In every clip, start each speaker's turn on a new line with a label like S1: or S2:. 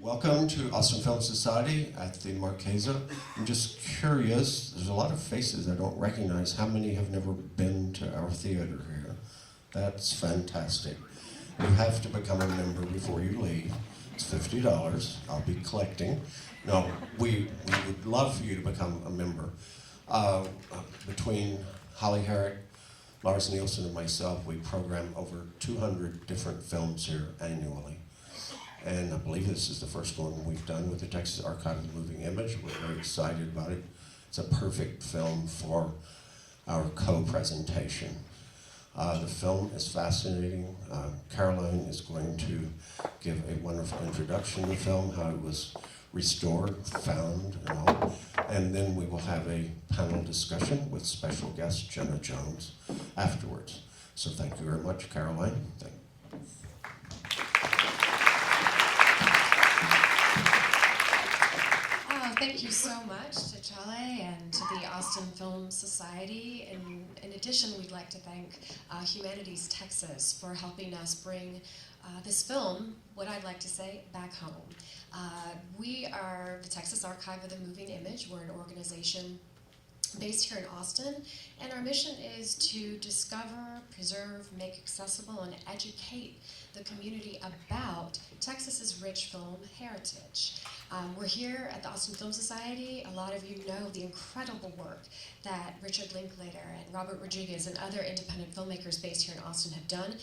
S1: Welcome to Austin Film Society at the Marquesa. I'm just curious, there's a lot of faces I don't recognize. How many have never been to our theater here? That's fantastic. You have to become a member before you leave. It's $50. I'll be collecting. No, we would love for you to become a member. Between Holly Herrick, Lars Nielsen, and myself, we program over 200 different films here annually. And I believe this is the first one we've done with the Texas Archive of the Moving Image. We're very excited about it. It's a perfect film for our co-presentation. The film is fascinating. Caroline is going to give a wonderful introduction to the film, how it was restored, found, and all. And then we will have a panel discussion with special guest Janna Jones afterwards. So thank you very much, Caroline.
S2: Thank you so much to Chale and to the Austin Film Society. In addition, we'd like to thank Humanities Texas for helping us bring this film, what I'd like to say, back home. We are the Texas Archive of the Moving Image. We're an organization based here in Austin, and our mission is to discover, preserve, make accessible, and educate the community about Texas's rich film heritage. We're here at the Austin Film Society. A lot of you know the incredible work that Richard Linklater and Robert Rodriguez and other independent filmmakers based here in Austin have done.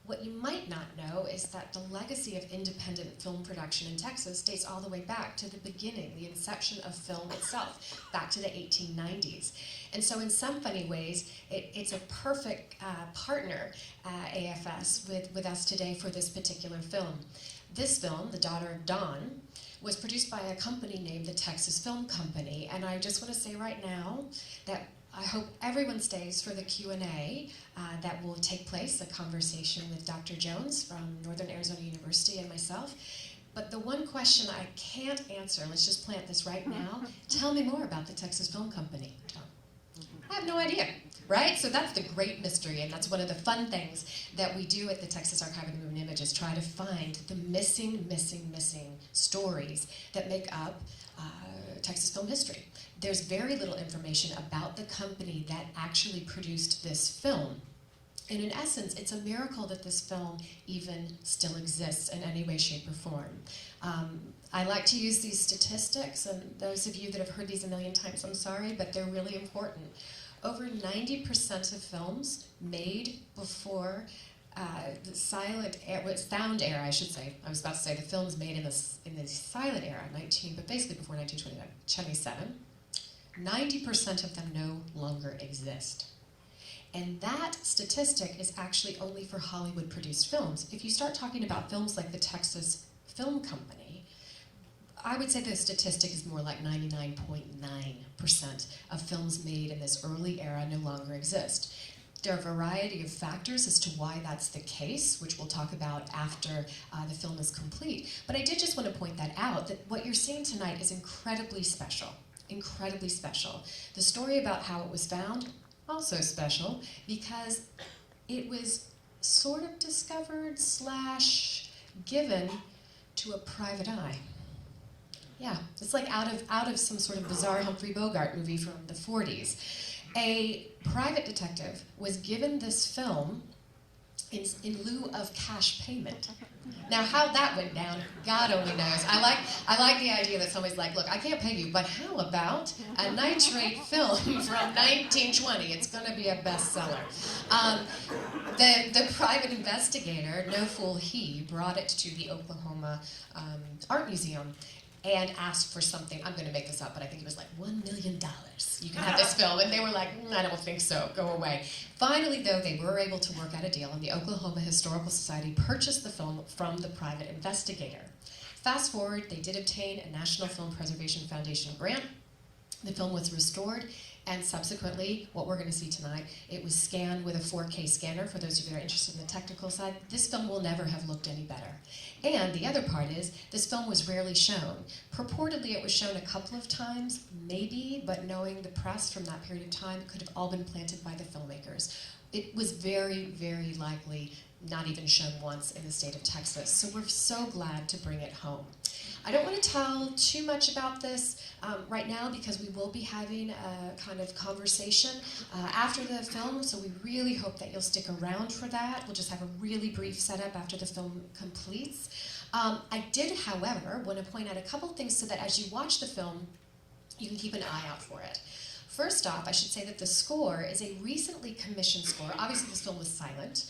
S2: What you might not know is that the legacy of independent film production in Texas dates all the way back to the beginning, the inception of film itself, back to the 1890s. And so in some funny ways, it's a perfect partner, AFS, with us today for this particular film. This film, The Daughter of Dawn, was produced by a company named the Texas Film Company. And I just want to say right now that I hope everyone stays for the Q&A that will take place, a conversation with Dr. Jones from Northern Arizona University and myself. But the one question I can't answer, let's just plant this right now, tell me more about the Texas Film Company. I have no idea, right? So that's the great mystery, and that's one of the fun things that we do at the Texas Archive of the Moving Image, is try to find the missing stories that make up Texas film history. There's very little information about the company that actually produced this film. And in essence, it's a miracle that this film even still exists in any way, shape, or form. I like to use these statistics, and those of you that have heard these a million times, I'm sorry, but they're really important. Over 90% of films made before the silent era, sound era, I should say. I was about to say the films made in the silent era, but basically before 1927, 90% of them no longer exist. And that statistic is actually only for Hollywood-produced films. If you start talking about films like the Texas Film Company, I would say the statistic is more like 99.9% of films made in this early era no longer exist. There are a variety of factors as to why that's the case, which we'll talk about after the film is complete. But I did just want to point that out, that what you're seeing tonight is incredibly special. Incredibly special. The story about how it was found, also special, because it was sort of discovered / given to a private eye. Yeah, it's like out of some sort of bizarre Humphrey Bogart movie from the 40s. A private detective was given this film in lieu of cash payment. Now, how that went down, God only knows. I like the idea that somebody's like, look, I can't pay you, but how about a nitrate film from 1920? It's going to be a bestseller. The private investigator, no fool he, brought it to the Oklahoma Art Museum and asked for something. I'm going to make this up, but I think it was like $1 million. You can have this film. And they were like, I don't think so. Go away. Finally, though, they were able to work out a deal, and the Oklahoma Historical Society purchased the film from the private investigator. Fast forward, they did obtain a National Film Preservation Foundation grant. The film was restored, and subsequently, what we're going to see tonight, it was scanned with a 4K scanner. For those of you that are interested in the technical side, this film will never have looked any better. And the other part is, this film was rarely shown. Purportedly, it was shown a couple of times, maybe, but knowing the press from that period of time, it could have all been planted by the filmmakers. It was very, very likely not even shown once in the state of Texas. So we're so glad to bring it home. I don't want to tell too much about this right now because we will be having a kind of conversation after the film, so we really hope that you'll stick around for that. We'll just have a really brief setup after the film completes. I did, however, want to point out a couple things so that as you watch the film, you can keep an eye out for it. First off, I should say that the score is a recently commissioned score. Obviously, this film was silent.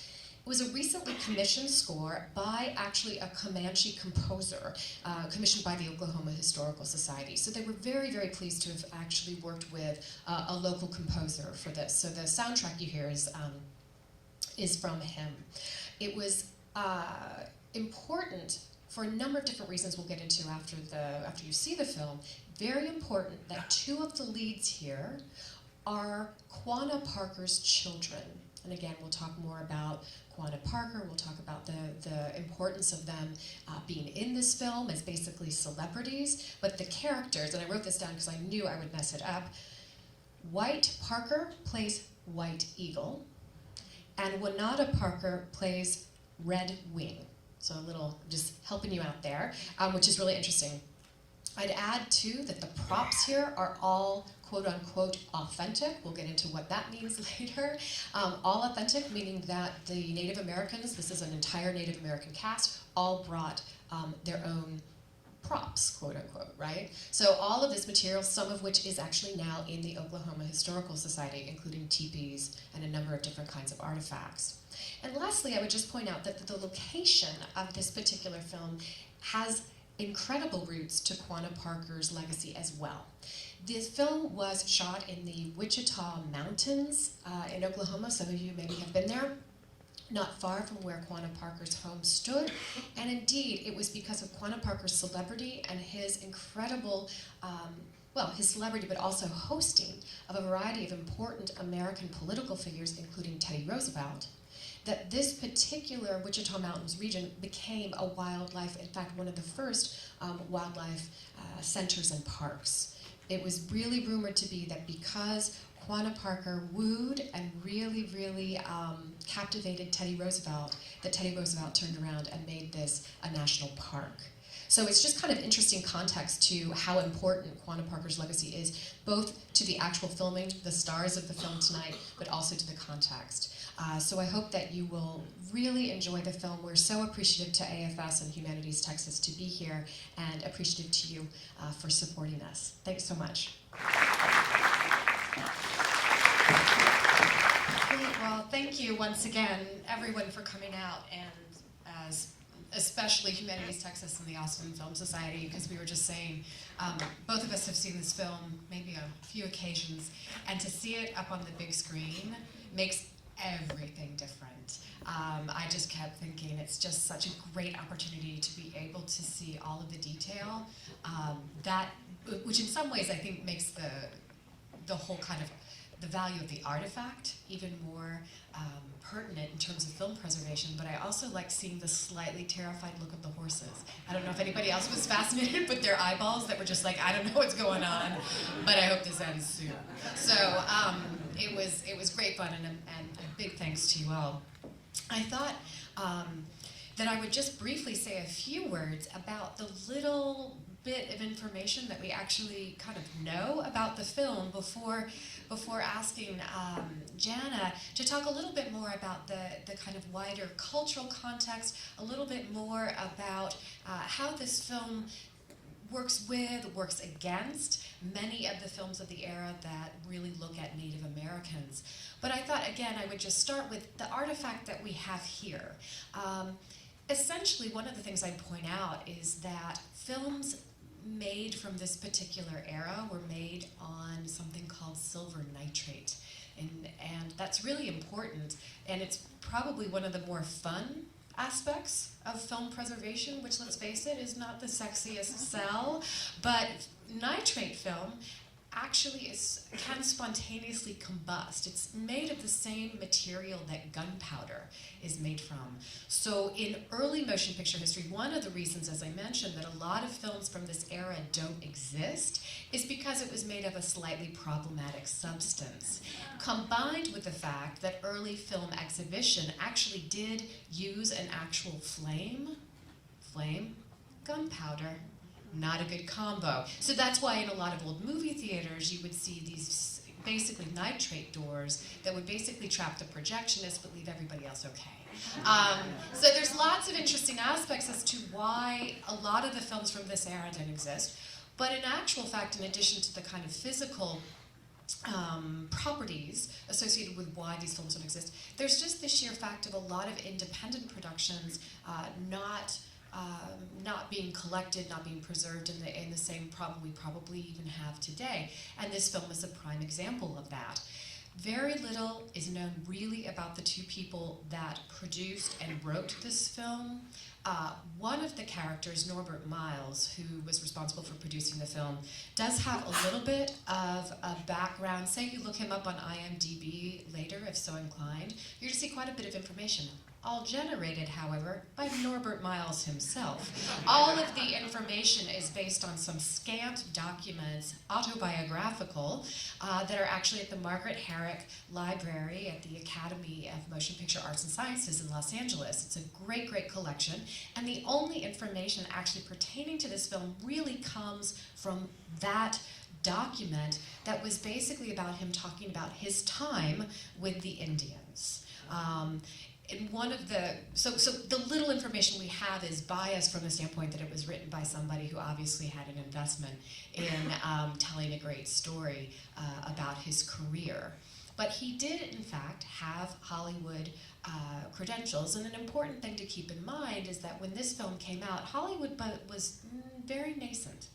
S2: It was a recently commissioned score by actually a Comanche composer, commissioned by the Oklahoma Historical Society. So they were very, very pleased to have actually worked with a local composer for this. So the soundtrack you hear is from him. It was important for a number of different reasons we'll get into after you see the film. Very important that two of the leads here are Quanah Parker's children. And again, we'll talk more about Quanah Parker. We'll talk about the importance of them being in this film as basically celebrities. But the characters, and I wrote this down because I knew I would mess it up. White Parker plays White Eagle, and Wanada Parker plays Red Wing. So a little, just helping you out there, which is really interesting. I'd add, too, that the props here are all quote-unquote authentic. We'll get into what that means later. All authentic, meaning that the Native Americans, this is an entire Native American cast, all brought their own props, quote-unquote, right? So all of this material, some of which is actually now in the Oklahoma Historical Society, including teepees and a number of different kinds of artifacts. And lastly, I would just point out that the location of this particular film has incredible roots to Quanah Parker's legacy as well. This film was shot in the Wichita Mountains in Oklahoma. Some of you maybe have been there, not far from where Quanah Parker's home stood. And indeed, it was because of Quanah Parker's celebrity and his incredible, his celebrity, but also hosting of a variety of important American political figures, including Teddy Roosevelt, that this particular Wichita Mountains region became a wildlife, in fact, one of the first wildlife centers and parks. It was really rumored to be that because Quanah Parker wooed and really, really captivated Teddy Roosevelt, that Teddy Roosevelt turned around and made this a national park. So it's just kind of interesting context to how important Quanah Parker's legacy is, both to the actual filming, the stars of the film tonight, but also to the context. So I hope that you will really enjoy the film. We're so appreciative to AFS and Humanities Texas to be here, and appreciative to you for supporting us. Thanks so much. Great. Well, thank you once again, everyone, for coming out, and especially Humanities Texas and the Austin Film Society, because we were just saying, both of us have seen this film maybe on a few occasions, and to see it up on the big screen makes everything different. I just kept thinking it's just such a great opportunity to be able to see all of the detail, which in some ways I think makes the whole kind of the value of the artifact even more pertinent in terms of film preservation, but I also like seeing the slightly terrified look of the horses. I don't know if anybody else was fascinated with their eyeballs that were just like, I don't know what's going on, but I hope this ends soon. So it was great fun, and a big thanks to you all. I thought that I would just briefly say a few words about the little bit of information that we actually kind of know about the film before asking Janna to talk a little bit more about the kind of wider cultural context, a little bit more about how this film works against many of the films of the era that really look at Native Americans. But I thought, again, I would just start with the artifact that we have here. Essentially, one of the things I'd point out is that films made from this particular era were made on something called silver nitrate. And that's really important, and it's probably one of the more fun aspects of film preservation, which, let's face it, is not the sexiest sell, but nitrate film actually can spontaneously combust. It's made of the same material that gunpowder is made from. So in early motion picture history, one of the reasons, as I mentioned, that a lot of films from this era don't exist is because it was made of a slightly problematic substance, combined with the fact that early film exhibition actually did use an actual flame, gunpowder. Not a good combo. So that's why in a lot of old movie theaters you would see these basically nitrate doors that would basically trap the projectionist but leave everybody else okay. So there's lots of interesting aspects as to why a lot of the films from this era didn't exist. But in actual fact, in addition to the kind of physical properties associated with why these films don't exist, there's just the sheer fact of a lot of independent productions not being collected, not being preserved in the same probably even have today. And this film is a prime example of that. Very little is known really about the two people that produced and wrote this film. One of the characters, Norbert Miles, who was responsible for producing the film, does have a little bit of a background. Say you look him up on IMDb later, if so inclined, you're going to see quite a bit of information. All generated, however, by Norbert Miles himself. All of the information is based on some scant documents, autobiographical, that are actually at the Margaret Herrick Library at the Academy of Motion Picture Arts and Sciences in Los Angeles. It's a great, great collection, and the only information actually pertaining to this film really comes from that document that was basically about him talking about his time with the Indians. In one of so the little information we have is biased from the standpoint that it was written by somebody who obviously had an investment in telling a great story about his career. But he did, in fact, have Hollywood credentials, and an important thing to keep in mind is that when this film came out, Hollywood was very nascent.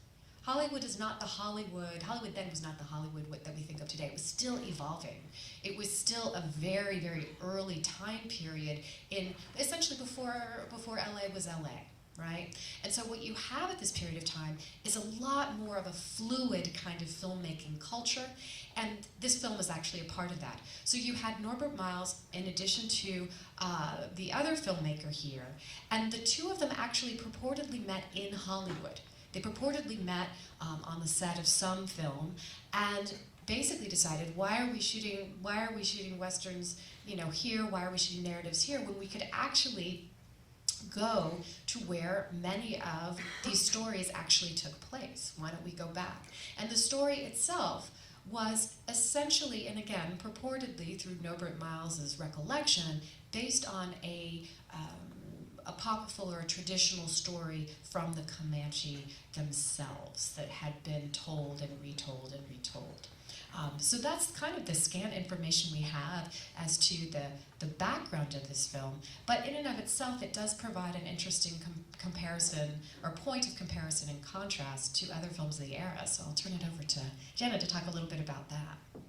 S2: Hollywood is not the Hollywood then was not the Hollywood that we think of today. It was still evolving. It was still a very, very early time period in essentially before LA was LA, right? And so what you have at this period of time is a lot more of a fluid kind of filmmaking culture, and this film is actually a part of that. So you had Norbert Miles in addition to the other filmmaker here, and the two of them actually purportedly met in Hollywood. They purportedly met on the set of some film and basically decided, why are we shooting westerns, here? Why are we shooting narratives here when we could actually go to where many of these stories actually took place? Why don't we go back? And the story itself was essentially, and again, purportedly through Norbert Miles's recollection, based on a apocryphal or a traditional story from the Comanche themselves that had been told and retold and retold. So that's kind of the scant information we have as to the background of this film, but in and of itself it does provide an interesting comparison or point of comparison and contrast to other films of the era. So I'll turn it over to Janna to talk a little bit about that.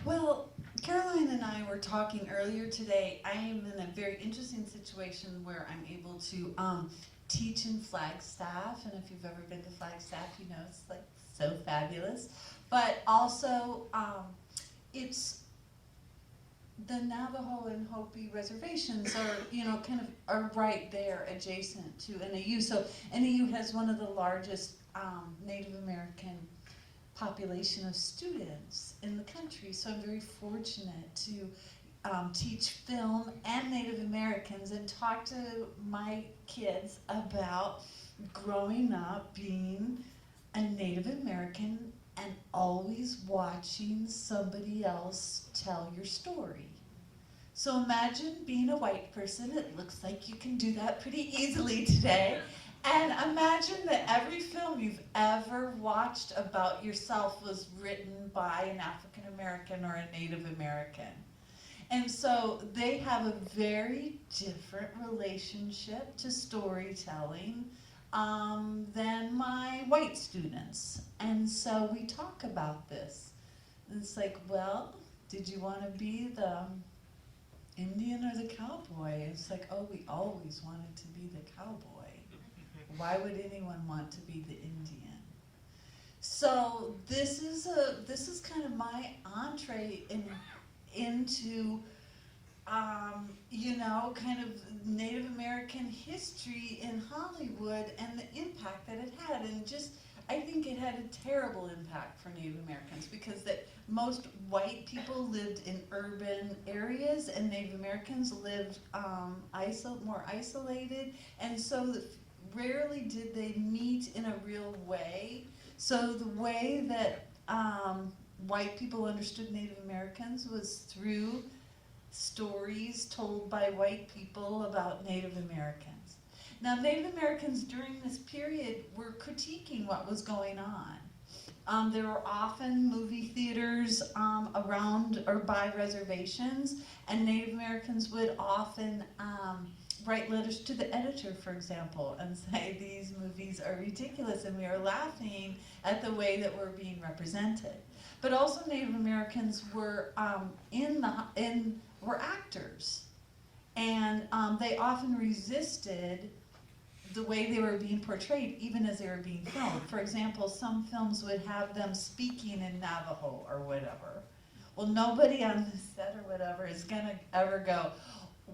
S3: Well, Caroline and I were talking earlier today. I am in a very interesting situation where I'm able to teach in Flagstaff, and if you've ever been to Flagstaff, you know it's like so fabulous. But also, it's the Navajo and Hopi reservations are right there adjacent to NAU. So NAU has one of the largest Native American population of students in the country, so I'm very fortunate to teach film and Native Americans and talk to my kids about growing up being a Native American and always watching somebody else tell your story. So imagine being a white person. It looks like you can do that pretty easily today. And imagine that every film you've ever watched about yourself was written by an African American or a Native American. And so they have a very different relationship to storytelling than my white students. And so we talk about this. And it's like, well, did you want to be the Indian or the cowboy? It's like, oh, we always wanted to be the cowboy. Why would anyone want to be the Indian? So this is kind of my entree into kind of Native American history in Hollywood and the impact that it had, and just I think it had a terrible impact for Native Americans because that most white people lived in urban areas and Native Americans lived more isolated, and so rarely did they meet in a real way. So the way that white people understood Native Americans was through stories told by white people about Native Americans. Now, Native Americans during this period were critiquing what was going on. There were often movie theaters around or by reservations, and Native Americans would often write letters to the editor, for example, and say these movies are ridiculous and we are laughing at the way that we're being represented. But also Native Americans were were actors, and they often resisted the way they were being portrayed, even as they were being filmed. For example, some films would have them speaking in Navajo or whatever. Well, nobody on the set or whatever is gonna ever go,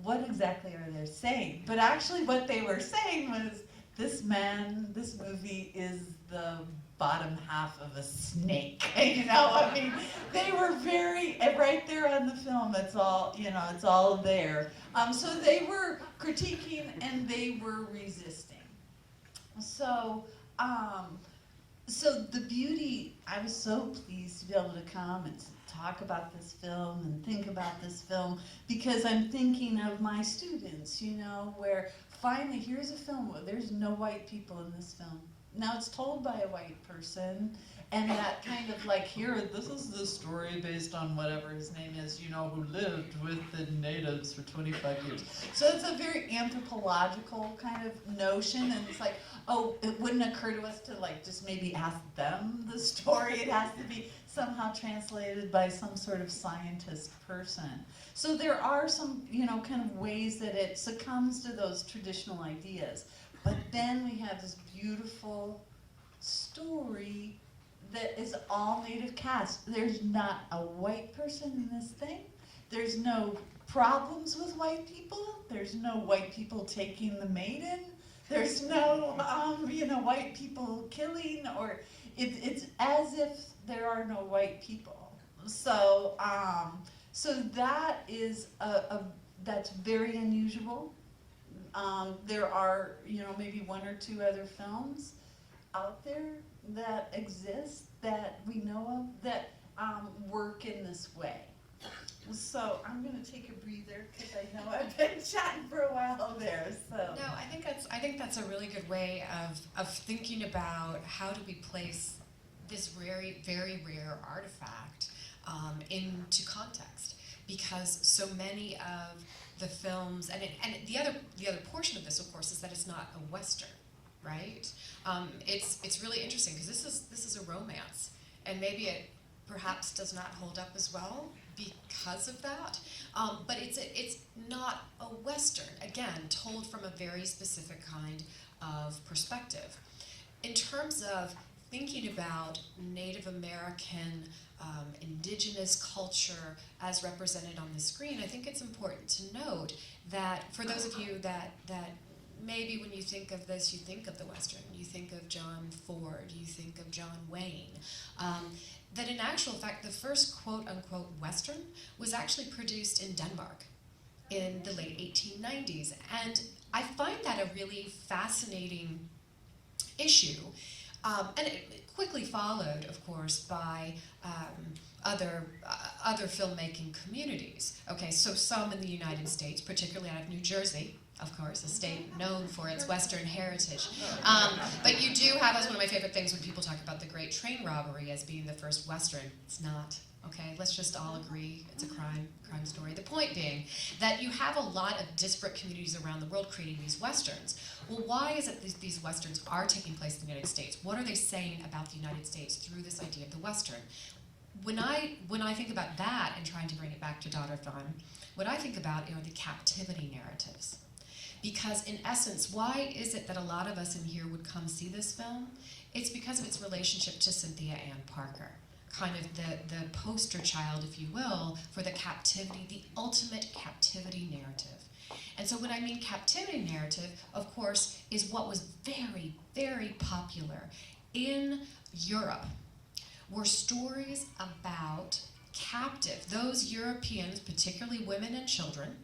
S3: what exactly are they saying? But actually what they were saying was, this movie is the bottom half of a snake. I mean, they were very, right there on the film, it's all there. So they were critiquing and they were resisting. So the beauty, I was so pleased to be able to come and talk about this film and think about this film, because I'm thinking of my students, where finally here's a film where there's no white people in this film. Now it's told by a white person, and that kind of like, this is the story based on whatever his name is, who lived with the natives for 25 years. So it's a very anthropological kind of notion, and it's like, oh, it wouldn't occur to us to like just maybe ask them the story. It has to be somehow translated by some sort of scientist person. So there are some, kind of ways that it succumbs to those traditional ideas. But then we have this beautiful story that is all native cast. There's not a white person in this thing. There's no problems with white people. There's no white people taking the maiden. There's no, white people killing, or it's as if there are no white people. So, that is that's very unusual. There are, maybe one or two other films out there that exist that we know of that work in this way. So I'm going to take a breather because I know I've been chatting for a while there. So
S2: no, I think that's a really good way of thinking about how do we place this very, very rare artifact into context, because so many of the films, and the other portion of this, of course, is that it's not a Western, right? It's really interesting because this is a romance, and maybe it perhaps does not hold up as well because of that. But it's not a Western, again, told from a very specific kind of perspective. In terms of thinking about Native American indigenous culture as represented on the screen, I think it's important to note that for those of you that maybe when you think of this, you think of the Western, you think of John Ford, you think of John Wayne, that in actual fact the first quote-unquote Western was actually produced in Denmark in the late 1890s. And I find that a really fascinating issue. And it quickly followed, of course, by other filmmaking communities. Okay, so some in the United States, particularly out of New Jersey, of course, a state known for its Western heritage. But you do have, as one of my favorite things, when people talk about the Great Train Robbery as being the first Western. It's not. Okay, let's just all agree it's a crime story. The point being that you have a lot of disparate communities around the world creating these Westerns. Well, why is it these Westerns are taking place in the United States? What are they saying about the United States through this idea of the Western? When I think about that and trying to bring it back to Daughter Thon, what I think about are the captivity narratives. Because in essence, why is it that a lot of us in here would come see this film? It's because of its relationship to Cynthia Ann Parker, kind of the poster child, if you will, for the captivity, the ultimate captivity narrative. And so when I mean captivity narrative, of course, is what was very, very popular in Europe, were stories about captive, those Europeans, particularly women and children,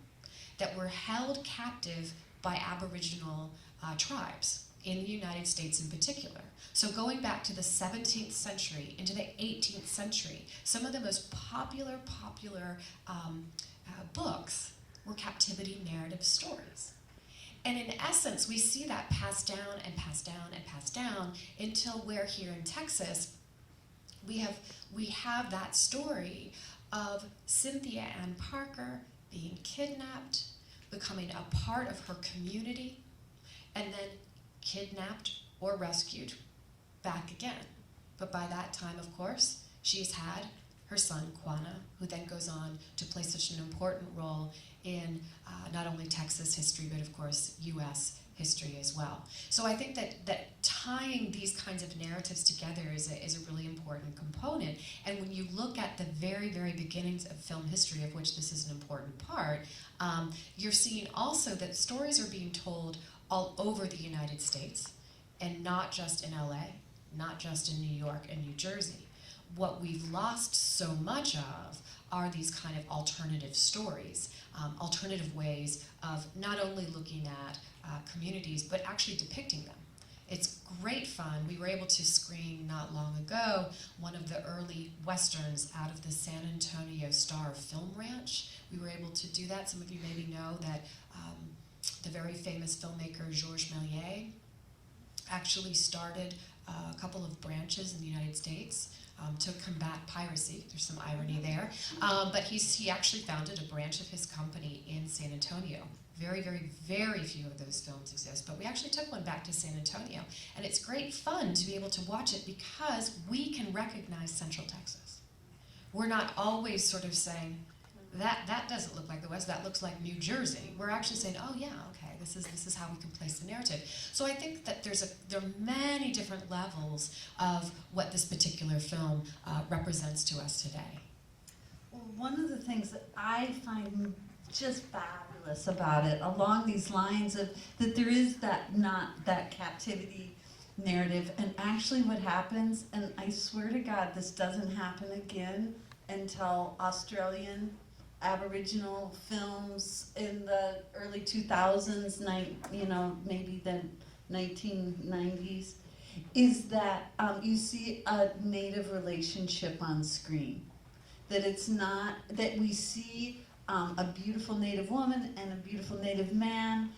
S2: that were held captive by Aboriginal tribes in the United States in particular. So going back to the 17th century into the 18th century, some of the most popular books were captivity narrative stories. And in essence, we see that passed down and passed down and passed down until where here in Texas, we have that story of Cynthia Ann Parker being kidnapped, becoming a part of her community, and then kidnapped or rescued back again. But by that time, of course, she's had her son, Quanah, who then goes on to play such an important role in not only Texas history, but of course, US history as well. So I think that tying these kinds of narratives together is a really important component. And when you look at the very, very beginnings of film history, of which this is an important part, you're seeing also that stories are being told all over the United States, and not just in LA, not just in New York and New Jersey. What we've lost so much of are these kind of alternative stories, alternative ways of not only looking at communities, but actually depicting them. It's great fun. We were able to screen not long ago one of the early westerns out of the San Antonio Star Film Ranch. We were able to do that. Some of you maybe know that the very famous filmmaker Georges Méliès actually started a couple of branches in the United States to combat piracy. There's some irony there. But he actually founded a branch of his company in San Antonio. Very, very, very few of those films exist, but we actually took one back to San Antonio. And it's great fun to be able to watch it because we can recognize Central Texas. We're not always sort of saying, that doesn't look like the West, that looks like New Jersey. We're actually saying, oh yeah, okay, this is how we can place the narrative. So I think that there are many different levels of what this particular film represents to us today.
S3: Well, one of the things that I find just fabulous about it, along these lines of that there is that captivity narrative, and actually what happens, and I swear to God this doesn't happen again until Australian Aboriginal films in the early 2000s, maybe the 1990s, is that you see a native relationship on screen. That it's not, that we see a beautiful native woman and a beautiful native man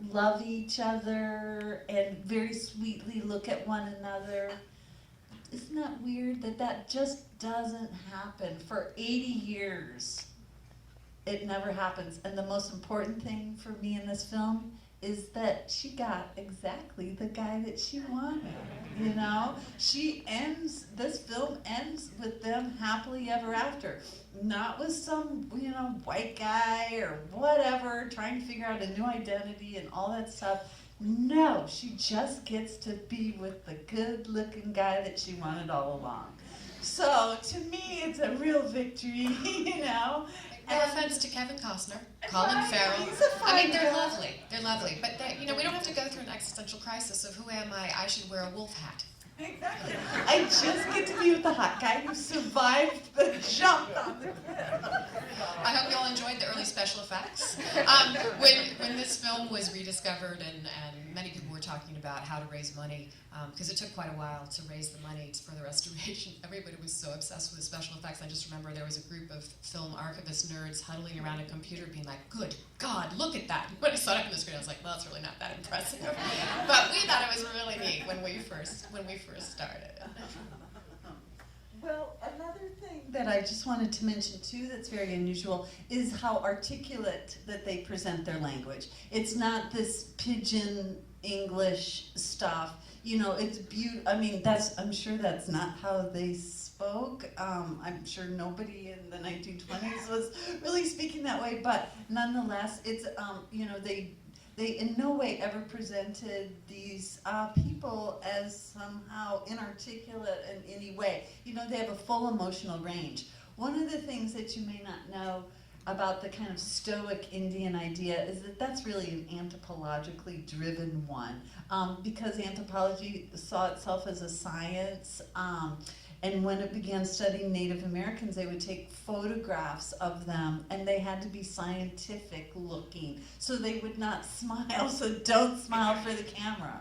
S3: love each other and very sweetly look at one another. Isn't that weird that just doesn't happen? For 80 years, it never happens. And the most important thing for me in this film is that she got exactly the guy that she wanted, you know? This film ends with them happily ever after. Not with some, white guy or whatever, trying to figure out a new identity and all that stuff. No, she just gets to be with the good-looking guy that she wanted all along. So, to me, it's a real victory,
S2: No offense to Kevin Costner, Colin
S3: Right,
S2: Farrell.
S3: he's a fine
S2: I mean, they're
S3: guy.
S2: lovely. They're lovely. But we don't have to go through an existential crisis of who am I? I should wear a wolf hat.
S3: Exactly. I just get to be with the hot guy who survived the jump on the cliff.
S2: I hope you all enjoyed the early special effects. When this film was rediscovered and many people were talking about how to raise money, because it took quite a while to raise the money for the restoration. Everybody was so obsessed with special effects. I just remember there was a group of film archivist nerds huddling around a computer being like, good God, look at that. When I saw it up on the screen, I was like, well, it's really not that impressive. But we thought it was really neat when we first started.
S3: Well, another thing that I just wanted to mention too that's very unusual is how articulate that they present their language. It's not this pidgin English stuff. It's beautiful. I mean, I'm sure that's not how they spoke. I'm sure nobody in the 1920s was really speaking that way, but nonetheless, it's, they in no way ever presented these people as somehow inarticulate in any way. You know, they have a full emotional range. One of the things that you may not know about the kind of stoic Indian idea is that that's really an anthropologically driven one, because anthropology saw itself as a science. And when it began studying Native Americans, they would take photographs of them, and they had to be scientific looking, so they would not smile, so don't smile for the camera.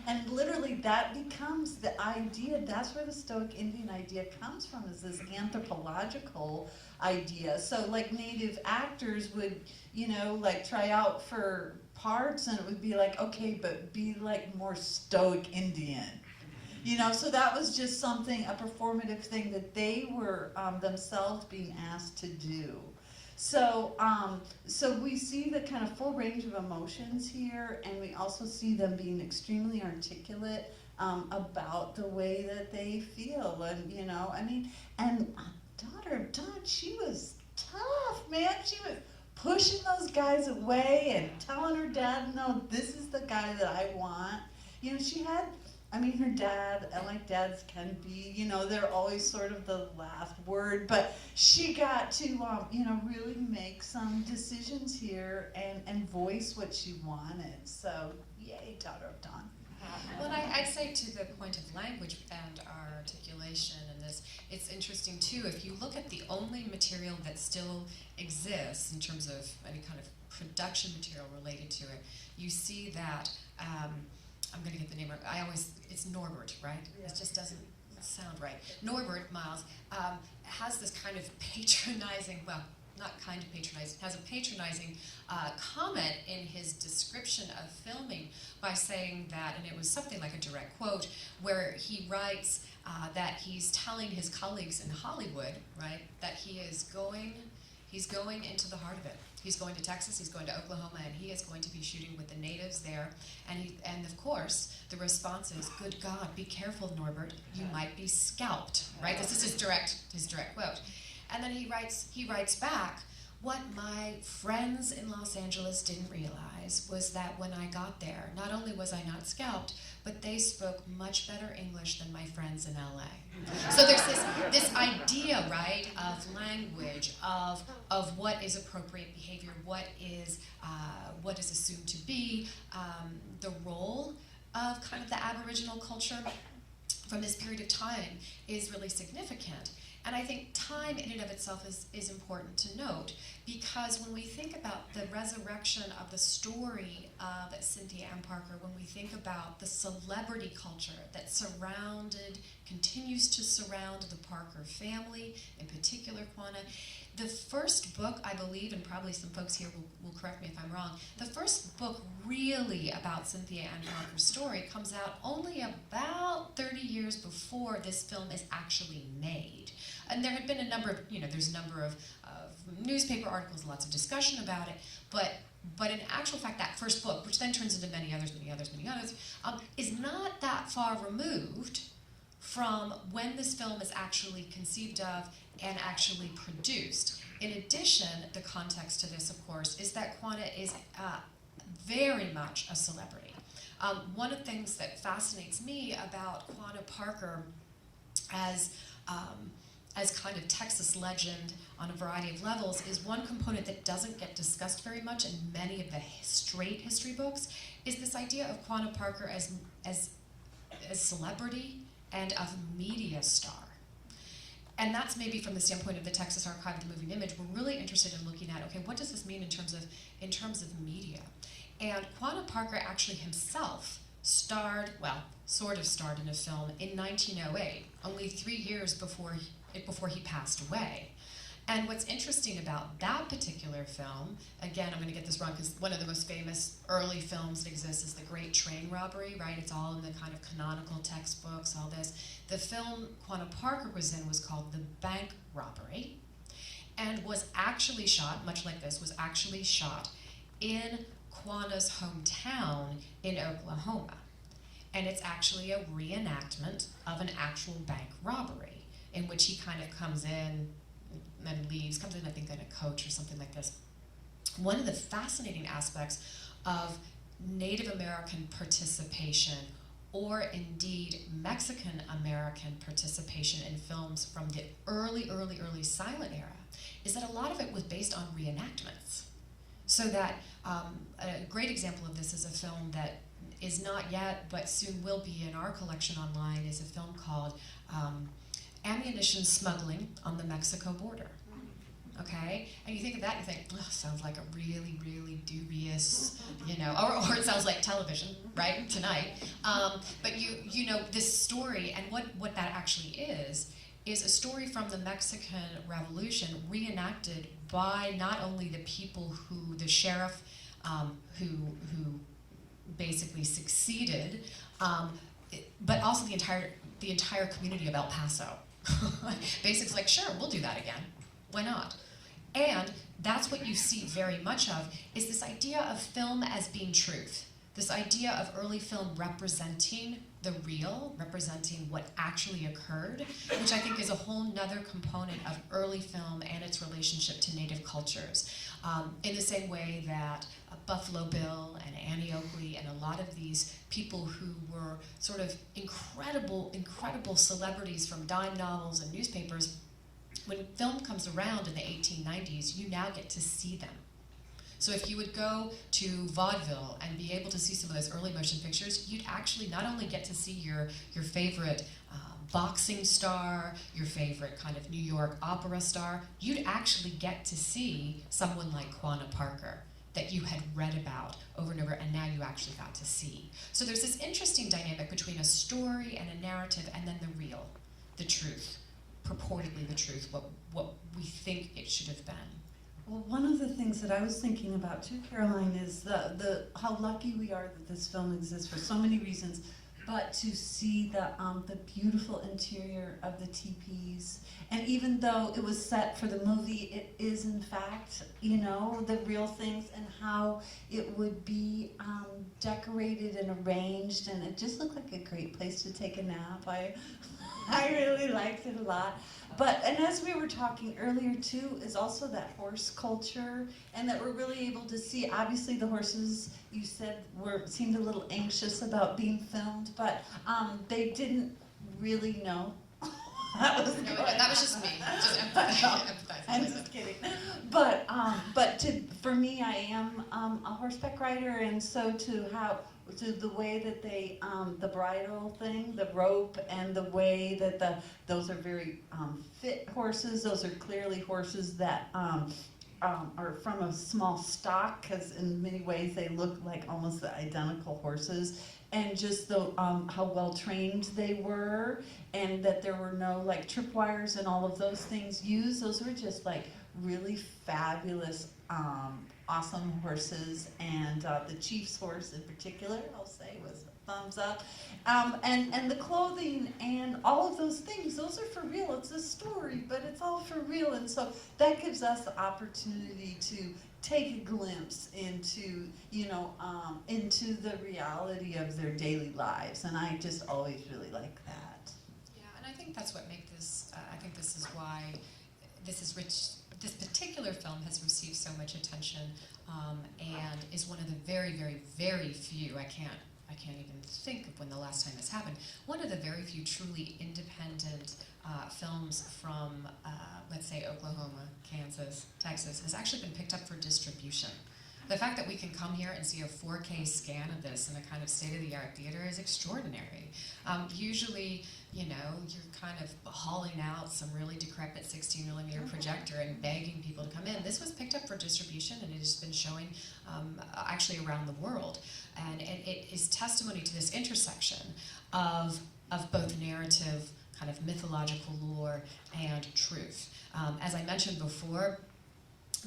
S3: And literally that becomes the idea, that's where the Stoic Indian idea comes from, is this anthropological idea. So like Native actors would, you know, like try out for parts, and it would be like, okay, but be like more Stoic Indian. You know, so that was just something, a performative thing that they were themselves being asked to do. So, so we see the kind of full range of emotions here, and we also see them being extremely articulate about the way that they feel, and you know, I mean, and daughter of Dawn, she was tough, man. She was pushing those guys away and telling her dad, no, this is the guy that I want. You know, she had, I mean, her dad, and like dads can be, you know, they're always sort of the last word, but she got to, you know, really make some decisions here and voice what she wanted. So, yay, daughter of Dawn.
S2: Well, I'd say to the point of language and our articulation and this, it's interesting too, if you look at the only material that still exists in terms of any kind of production material related to it, you see that, I'm going to get the name right, it's Norbert, right? Yeah. It just doesn't sound right. Norbert Miles has this kind of patronizing, well, not kind of patronizing, has a patronizing comment in his description of filming by saying that, and it was something like a direct quote, where he writes that he's telling his colleagues in Hollywood, right, that he's going into the heart of it. He's going to Texas, he's going to Oklahoma, and he is going to be shooting with the natives there. And of course, the response is, good God, be careful, Norbert, you might be scalped, right? This is his direct quote. And then he writes back, what my friends in Los Angeles didn't realize was that when I got there, not only was I not scalped, but they spoke much better English than my friends in LA. So there's this idea, right, of language, of what is appropriate behavior, what is assumed to be, the role of kind of the Aboriginal culture from this period of time is really significant. And I think time in and of itself is important to note, because when we think about the resurrection of the story of Cynthia Ann Parker, when we think about the celebrity culture that continues to surround the Parker family, in particular Quanah, the first book, I believe, and probably some folks here will correct me if I'm wrong, the first book really about Cynthia Ann Parker's story comes out only about 30 years before this film is actually made. And there had been a number of, there's a number of newspaper articles, lots of discussion about it, but in actual fact, that first book, which then turns into many others, is not that far removed from when this film is actually conceived of and actually produced. In addition, the context to this, of course, is that Quanah is very much a celebrity. One of the things that fascinates me about Quanah Parker as kind of Texas legend on a variety of levels is one component that doesn't get discussed very much in many of the straight history books, is this idea of Quanah Parker as celebrity and of media star. And that's maybe from the standpoint of the Texas Archive of the Moving Image. We're really interested in looking at, okay, what does this mean in terms of media? And Quanah Parker actually himself sort of starred in a film in 1908, only 3 years before he passed away. And what's interesting about that particular film, again, I'm going to get this wrong because one of the most famous early films that exists is The Great Train Robbery, right? It's all in the kind of canonical textbooks, all this. The film Quanah Parker was in was called The Bank Robbery, and was actually shot, much like this, was actually shot in Quanah's hometown in Oklahoma. And it's actually a reenactment of an actual bank robbery, in which he kind of comes in and leaves, I think in a coach or something like this. One of the fascinating aspects of Native American participation, or indeed Mexican American participation in films from the early silent era, is that a lot of it was based on reenactments. So that a great example of this is a film that is not yet, but soon will be in our collection online, is a film called Ammunition Smuggling on the Mexico Border. Okay, and you think of that and you think, oh, sounds like a really, really dubious, you know, or it sounds like television, right, tonight. But you know, this story, and what that actually is a story from the Mexican Revolution reenacted by not only the people who, the sheriff who basically succeeded, but also the entire community of El Paso. Basically like, sure, we'll do that again. Why not? And that's what you see very much of, is this idea of film as being truth. This idea of early film representing the real, representing what actually occurred, which I think is a whole nother component of early film and its relationship to Native cultures. In the same way that Buffalo Bill and Annie Oakley and a lot of these people who were sort of incredible celebrities from dime novels and newspapers, when film comes around in the 1890s, you now get to see them. So if you would go to vaudeville and be able to see some of those early motion pictures, you'd actually not only get to see your favorite boxing star, your favorite kind of New York opera star, you'd actually get to see someone like Quanah Parker that you had read about over and over, and now you actually got to see. So there's this interesting dynamic between a story and a narrative, and then the real, the truth, purportedly the truth, what we think it should have been.
S3: Well, one of the things that I was thinking about too, Caroline, is the how lucky we are that this film exists for so many reasons, but to see the beautiful interior of the teepees, and even though it was set for the movie, it is in fact, you know, the real things, and how it would be decorated and arranged, and it just looked like a great place to take a nap. I really liked it a lot. But, and as we were talking earlier too, is also that horse culture, and that we're really able to see, obviously the horses, you said, seemed a little anxious about being filmed, but they didn't really know. That was
S2: just me. Just empathizing.
S3: I'm just kidding. But for me, I am a horseback rider, and so to the way that they, the bridle thing, the rope, and the way that those are very fit horses. Those are clearly horses that are from a small stock, because in many ways they look like almost the identical horses. And just the how well trained they were, and that there were no like tripwires and all of those things used. Those were just like really fabulous, awesome horses. And the chief's horse in particular, I'll say, was a thumbs up. And the clothing and all of those things, those are for real. It's a story, but it's all for real. And so that gives us the opportunity to take a glimpse into, you know, into the reality of their daily lives. And I just always really like that.
S2: Yeah, and I think that's what makes this, I think this is why this is rich. This particular film has received so much attention, and is one of the very, very, very few, I can't even think of when the last time this happened, one of the very few truly independent films from, let's say, Oklahoma, Kansas, Texas, has actually been picked up for distribution. The fact that we can come here and see a 4K scan of this in a kind of state-of-the-art theater is extraordinary. Usually, you know, you're kind of hauling out some really decrepit 16mm projector and begging people to come in. This was picked up for distribution, and it has been showing actually around the world. And it is testimony to this intersection of both narrative, kind of mythological lore, and truth. As I mentioned before,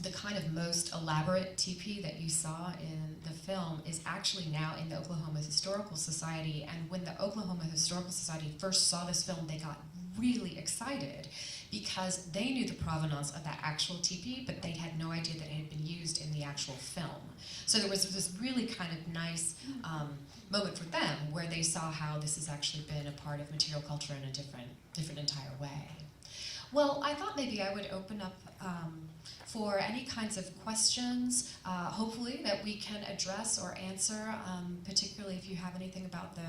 S2: the kind of most elaborate teepee that you saw in the film is actually now in the Oklahoma Historical Society. And when the Oklahoma Historical Society first saw this film, they got really excited because they knew the provenance of that actual teepee, but they had no idea that it had been used in the actual film. So there was this really kind of nice moment for them where they saw how this has actually been a part of material culture in a different entire way. Well, I thought maybe I would open up for any kinds of questions, hopefully that we can address or answer, particularly if you have anything about the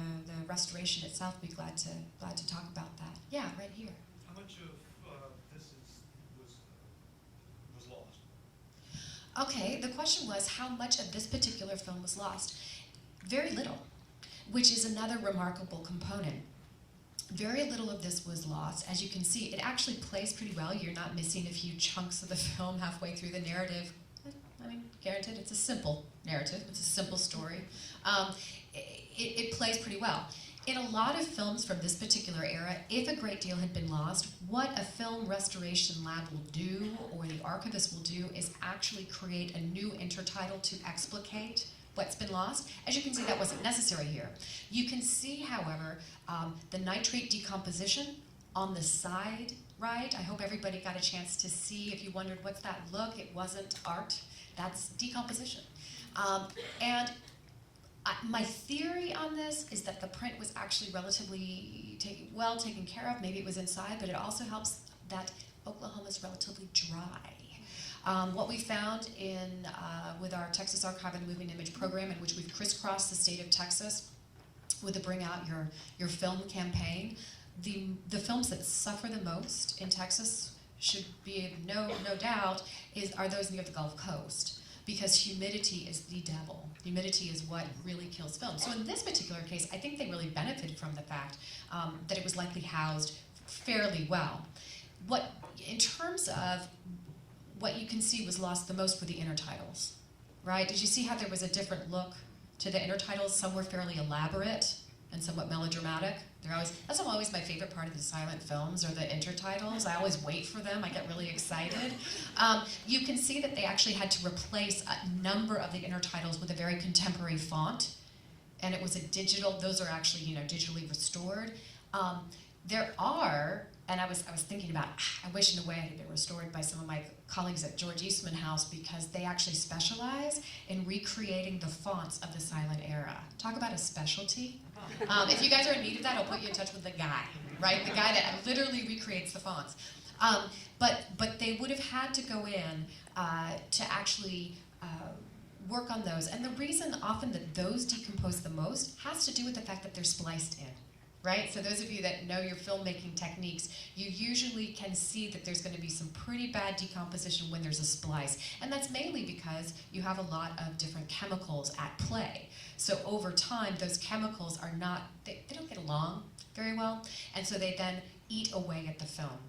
S2: restoration itself. We'd be glad to talk about that. Yeah, right here.
S4: How much of this was lost?
S2: Okay, the question was how much of this particular film was lost? Very little, which is another remarkable component. Very little of this was lost. As you can see, it actually plays pretty well. You're not missing a few chunks of the film halfway through the narrative. I mean, granted, it's a simple narrative. It's a simple story. It plays pretty well. In a lot of films from this particular era, if a great deal had been lost, what a film restoration lab will do, or the archivist will do, is actually create a new intertitle to explicate what's been lost. As you can see, that wasn't necessary here. You can see, however, the nitrate decomposition on the side right. I hope everybody got a chance to see. If you wondered what's that look, it wasn't art. That's decomposition. My theory on this is that the print was actually relatively well taken care of. Maybe it was inside, but it also helps that Oklahoma is relatively dry. What we found with our Texas Archive and Moving Image program, in which we've crisscrossed the state of Texas with the Bring Out Your Film campaign, the films that suffer the most in Texas should be no doubt are those near the Gulf Coast, because humidity is the devil. Humidity is what really kills film. So in this particular case, I think they really benefited from the fact that it was likely housed fairly well. In terms of what you can see was lost the most were the intertitles, right? Did you see how there was a different look to the intertitles? Some were fairly elaborate and somewhat melodramatic. That's always my favorite part of the silent films, are the intertitles. I always wait for them. I get really excited. You can see that they actually had to replace a number of the intertitles with a very contemporary font, and it was a digital. Those are actually digitally restored. There are, and I was thinking about, I wish in a way it had been restored by some of my colleagues at George Eastman House, because they actually specialize in recreating the fonts of the silent era. Talk about a specialty. If you guys are in need of that, I'll put you in touch with the guy, right? The guy that literally recreates the fonts. But they would have had to go in to actually work on those. And the reason often that those decompose the most has to do with the fact that they're spliced in. Right? So those of you that know your filmmaking techniques, you usually can see that there's going to be some pretty bad decomposition when there's a splice. And that's mainly because you have a lot of different chemicals at play. So over time, those chemicals are not, they don't get along very well, and so they then eat away at the film.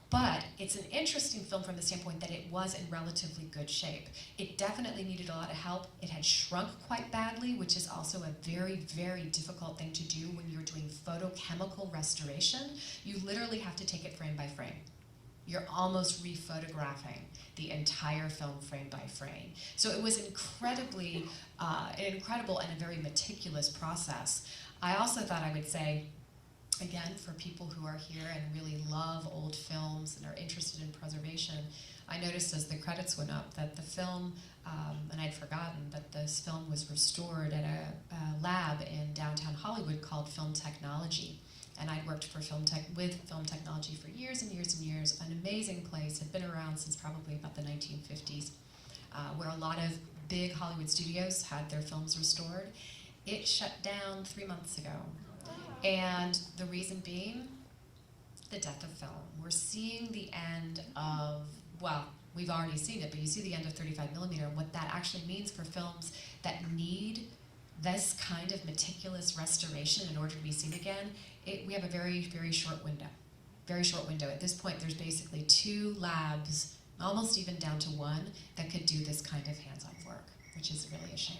S2: But it's an interesting film from the standpoint that it was in relatively good shape. It definitely needed a lot of help. It had shrunk quite badly, which is also a very, very difficult thing to do when you're doing photochemical restoration. You literally have to take it frame by frame. You're almost rephotographing the entire film frame by frame. So it was incredibly, an incredible and a very meticulous process. I also thought I would say, again, for people who are here and really love old films and are interested in preservation, I noticed as the credits went up that the film, and I'd forgotten, that this film was restored at a lab in downtown Hollywood called Film Technology. And I'd worked with film technology for years and years and years. An amazing place, had been around since probably about the 1950s, where a lot of big Hollywood studios had their films restored. It shut down 3 months ago. And the reason being, the death of film. We're seeing the end of, well, we've already seen it, but you see the end of 35mm, and what that actually means for films that need this kind of meticulous restoration in order to be seen again. We have a very, very short window. Very short window. At this point, there's basically 2 labs, almost even down to 1, that could do this kind of hands-on work, which is really a shame.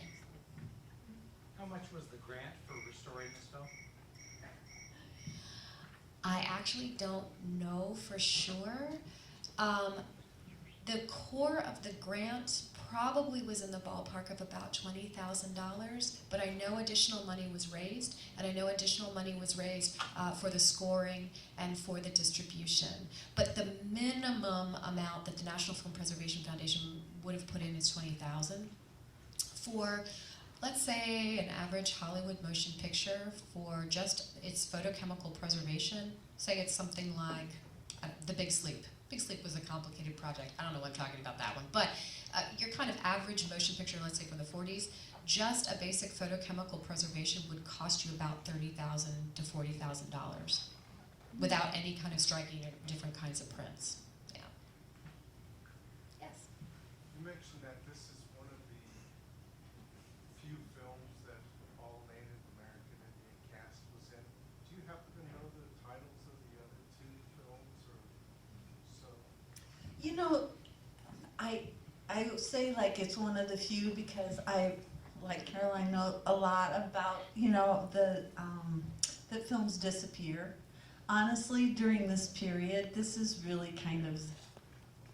S4: How much was the grant for restoring this film?
S2: I actually don't know for sure. The core of the grant probably was in the ballpark of about $20,000, but I know additional money was raised, and I know additional money was raised for the scoring and for the distribution. But the minimum amount that the National Film Preservation Foundation would have put in is $20,000 for, let's say, an average Hollywood motion picture for just its photochemical preservation. Say it's something like
S5: The Big Sleep. Big Sleep was a complicated project. I don't know what I'm talking about that one. But your kind of average motion picture, let's say from the 40s, just a basic photochemical preservation would cost you about $30,000 to $40,000 without any kind of striking or different kinds of prints. Yeah. Yes.
S6: You mentioned that this is one of the few films that all Native American Indian cast was in. Do you happen to know the titles of the other two films, or so?
S3: You know, I would say like it's one of the few because I, like Caroline, know a lot about, you know, that films disappear. Honestly, during this period, this is really kind of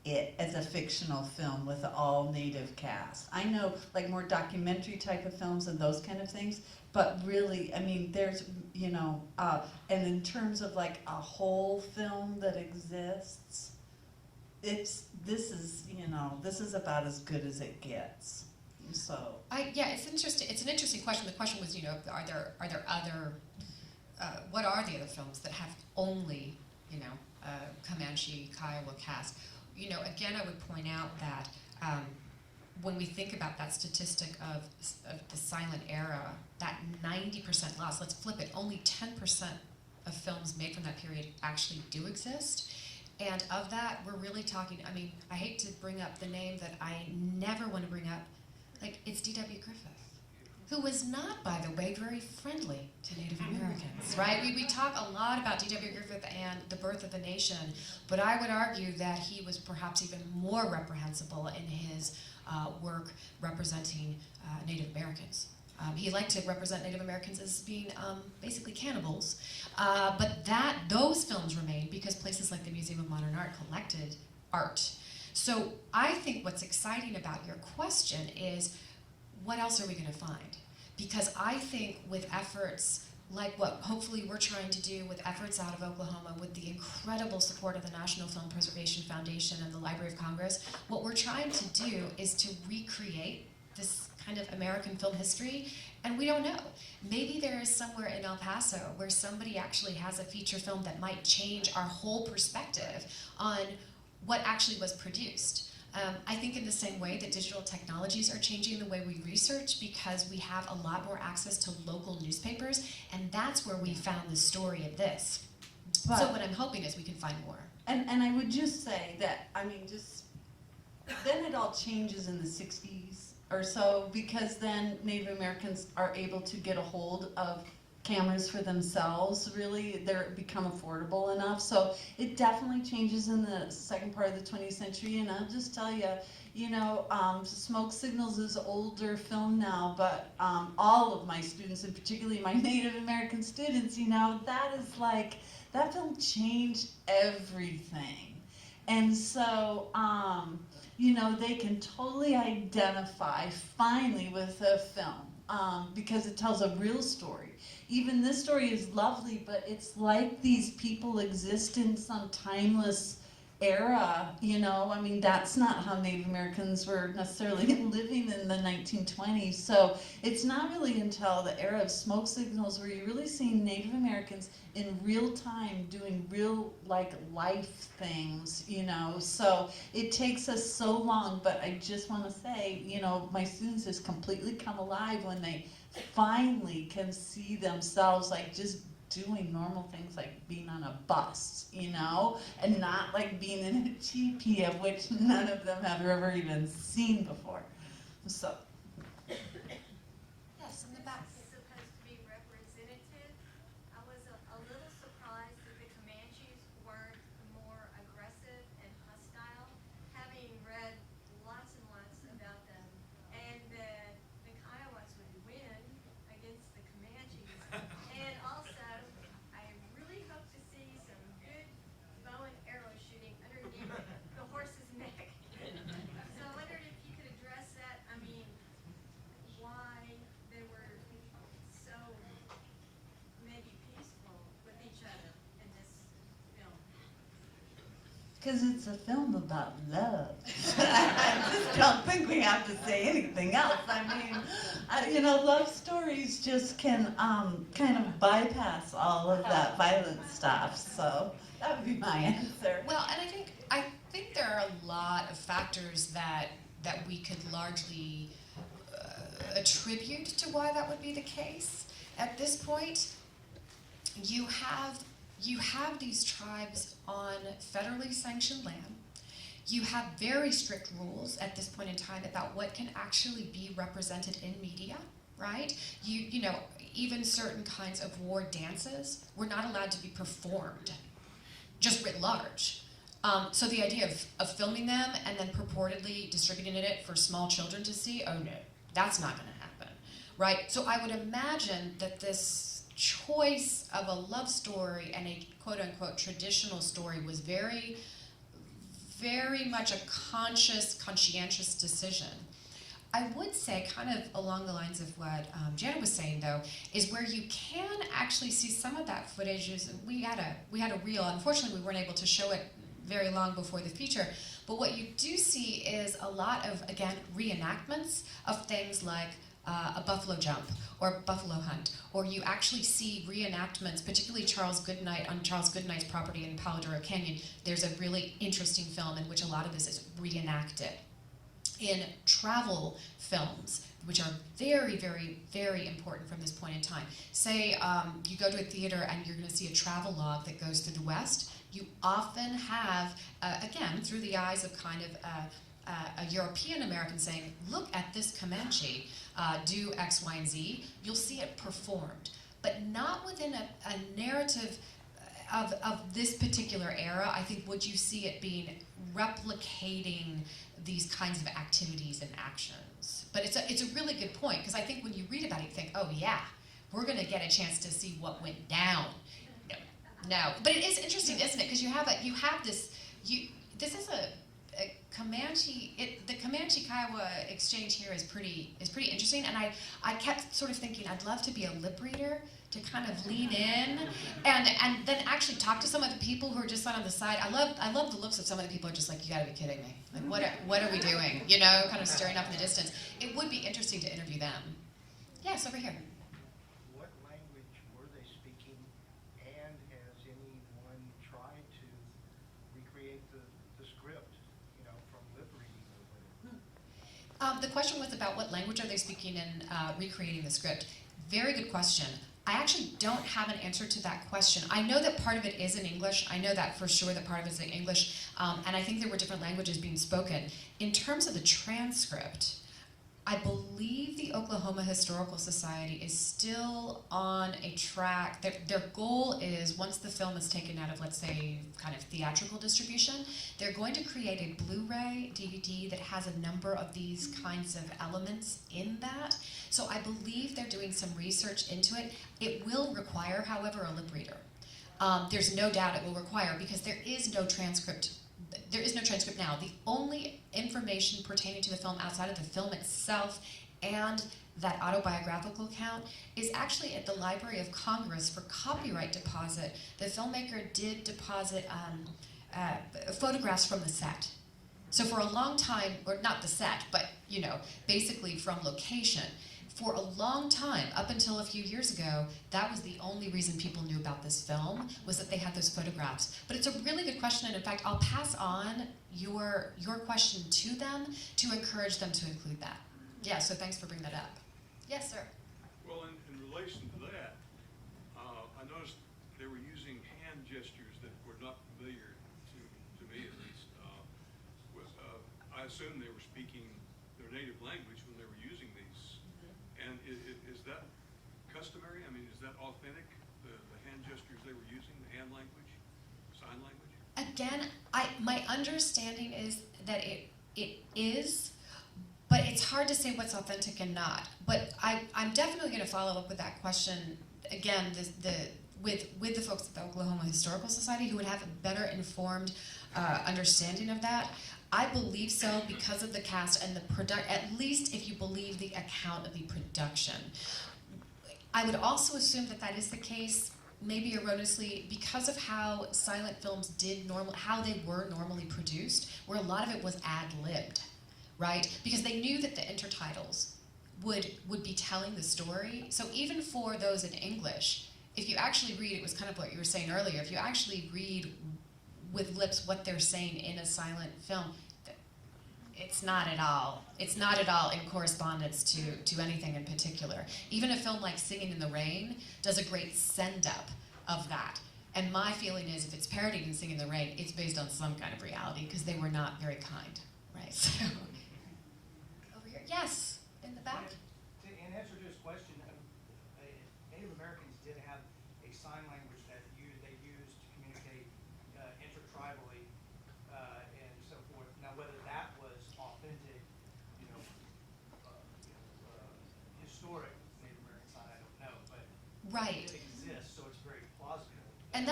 S3: it as a fictional film with an all Native cast. I know like more documentary type of films and those kind of things, but really, I mean, there's, you know, and in terms of like a whole film that exists, this is about as good as it gets. So
S5: Yeah, it's interesting. It's an interesting question. The question was, you know, are there other what are the other films that have only, you know, Comanche, Kiowa cast? You know, again, I would point out that when we think about that statistic of the silent era, that 90% loss, let's flip it, only 10% of films made from that period actually do exist. And of that, we're really talking, I mean, I hate to bring up the name that I never want to bring up, like, it's D.W. Griffith, who was not, by the way, very friendly to Native Americans, right? We talk a lot about D.W. Griffith and the birth of the nation, but I would argue that he was perhaps even more reprehensible in his work representing Native Americans. He liked to represent Native Americans as being basically cannibals, but those films remain because places like the Museum of Modern Art collected art. So I think what's exciting about your question is, what else are we going to find? Because I think with efforts like what hopefully we're trying to do with efforts out of Oklahoma with the incredible support of the National Film Preservation Foundation and the Library of Congress, what we're trying to do is to recreate this kind of American film history, and we don't know. Maybe there is somewhere in El Paso where somebody actually has a feature film that might change our whole perspective on what actually was produced. I think in the same way that digital technologies are changing the way we research because we have a lot more access to local newspapers, and that's where we found the story of this. So what I'm hoping is we can find more.
S3: And I would just say that, I mean, just, then it all changes in the 60s or so, because then Native Americans are able to get a hold of cameras for themselves, really. They're become affordable enough. So it definitely changes in the second part of the 20th century. And I'll just tell you, you know, Smoke Signals is older film now, but all of my students, and particularly my Native American students, you know, that is like, that film changed everything. And so, you know, they can totally identify finally with a film because it tells a real story. Even this story is lovely, but it's like these people exist in some timeless era, you know? I mean, that's not how Native Americans were necessarily living in the 1920s. So it's not really until the era of Smoke Signals where you're really seeing Native Americans in real time doing real, like, life things, you know? So it takes us so long, but I just want to say, you know, my students just completely come alive when they finally can see themselves like just doing normal things like being on a bus, you know, and not like being in a teepee of which none of them have ever even seen before. So.
S5: Yes, in the back.
S7: It's supposed to be representative. I was a little surprised that the Comanches weren't more aggressive and hostile, having read lots and lots about them, and that the Kiowas would win against the Comanches. And also, I really hope to see some good bow and arrow shooting underneath the horse's neck. So I wondered if you could address that. I mean, why they were so maybe peaceful with each other in this film.
S3: Because it's a film about love. I just don't think we have to say anything else. I mean, love stories just can kind of bypass all of that violent stuff. So that would be my answer.
S5: Well, and I think there are a lot of factors that we could largely attribute to why that would be the case. At this point, you have these tribes on federally sanctioned land. You have very strict rules at this point in time about what can actually be represented in media, right? You know, even certain kinds of war dances were not allowed to be performed, just writ large. So the idea of filming them and then purportedly distributing it for small children to see, oh no, that's not going to happen, right? So I would imagine that this choice of a love story and a quote-unquote traditional story was very, very much a conscientious decision. I would say, kind of along the lines of what Janna was saying, though, is where you can actually see some of that footage. We had a reel. Unfortunately, we weren't able to show it very long before the feature. But what you do see is a lot of, again, reenactments of things like a buffalo jump or buffalo hunt, or you actually see reenactments, particularly Charles Goodnight, on Charles Goodnight's property in Palo Duro Canyon. There's a really interesting film in which a lot of this is reenacted. In travel films, which are very, very, very important from this point in time. Say you go to a theater and you're going to see a travel log that goes through the West. You often have, again, through the eyes of kind of a European American saying, look at this Comanche do X, Y, and Z. You'll see it performed, but not within a narrative of this particular era. I think would you see it being replicating these kinds of activities and actions. But it's a really good point, because I think when you read about it, you think, oh yeah, we're going to get a chance to see what went down. No, but it is interesting, isn't it? Because this is a Comanche. The Comanche Kiowa exchange here is pretty interesting, and I kept sort of thinking I'd love to be a lip reader to kind of lean in and then actually talk to some of the people who are just on the side. I love the looks of some of the people who are just like, you gotta be kidding me. Like, what are we doing? You know, kind of staring up in the distance. It would be interesting to interview them. Yes, over here.
S8: What language were they speaking, and has anyone tried to recreate the script, from lip reading or whatever?
S5: The question was about what language are they speaking in recreating the script. Very good question. I actually don't have an answer to that question. I know that part of it is in English. I know that for sure that part of it is in English. And I think there were different languages being spoken. In terms of the transcript, I believe the Oklahoma Historical Society is still on a track. Their goal is, once the film is taken out of, let's say, kind of theatrical distribution, they're going to create a Blu-ray DVD that has a number of these kinds of elements in that. So I believe they're doing some research into it. It will require, however, a lip reader. There's no doubt it will require, because there is no transcript. There is no transcript now. The only information pertaining to the film outside of the film itself and that autobiographical account is actually at the Library of Congress for copyright deposit. The filmmaker did deposit photographs from the set. So for a long time, or not the set, but basically from location, for a long time, up until a few years ago, that was the only reason people knew about this film, was that they had those photographs. But it's a really good question, and in fact, I'll pass on your question to them to encourage them to include that. Yeah, so thanks for bringing that up. Yes, sir.
S9: Well, in relation to that, I noticed they were using hand gestures that were not familiar to me, at least. I assume they were speaking their native language when they were using these. And is that customary? I mean, is that authentic, the hand gestures they were using, the hand language, sign language?
S5: Again, my understanding is that it is, but it's hard to say what's authentic and not. But I'm definitely going to follow up with that question again. With the folks at the Oklahoma Historical Society who would have a better informed understanding of that. I believe so because of the cast and the at least if you believe the account of the production. I would also assume that that is the case, maybe erroneously, because of how silent films how they were normally produced, where a lot of it was ad-libbed. right? Because they knew that the intertitles would be telling the story. So even for those in English, if you actually read, it was kind of what you were saying earlier, if you actually read with lips what they're saying in a silent film, it's not at all in correspondence to anything in particular. Even a film like Singing in the Rain does a great send-up of that. And my feeling is if it's parodied in Singing in the Rain, it's based on some kind of reality, because they were not very kind, right? So, over here, yes, in the back.
S10: In answer to his question, Native Americans did have a sign language that they used to communicate intertribally and so forth. Now, whether that was authentic, historic Native American sign, I don't know, but
S5: Right.
S10: it did exist, so it's very plausible.
S5: And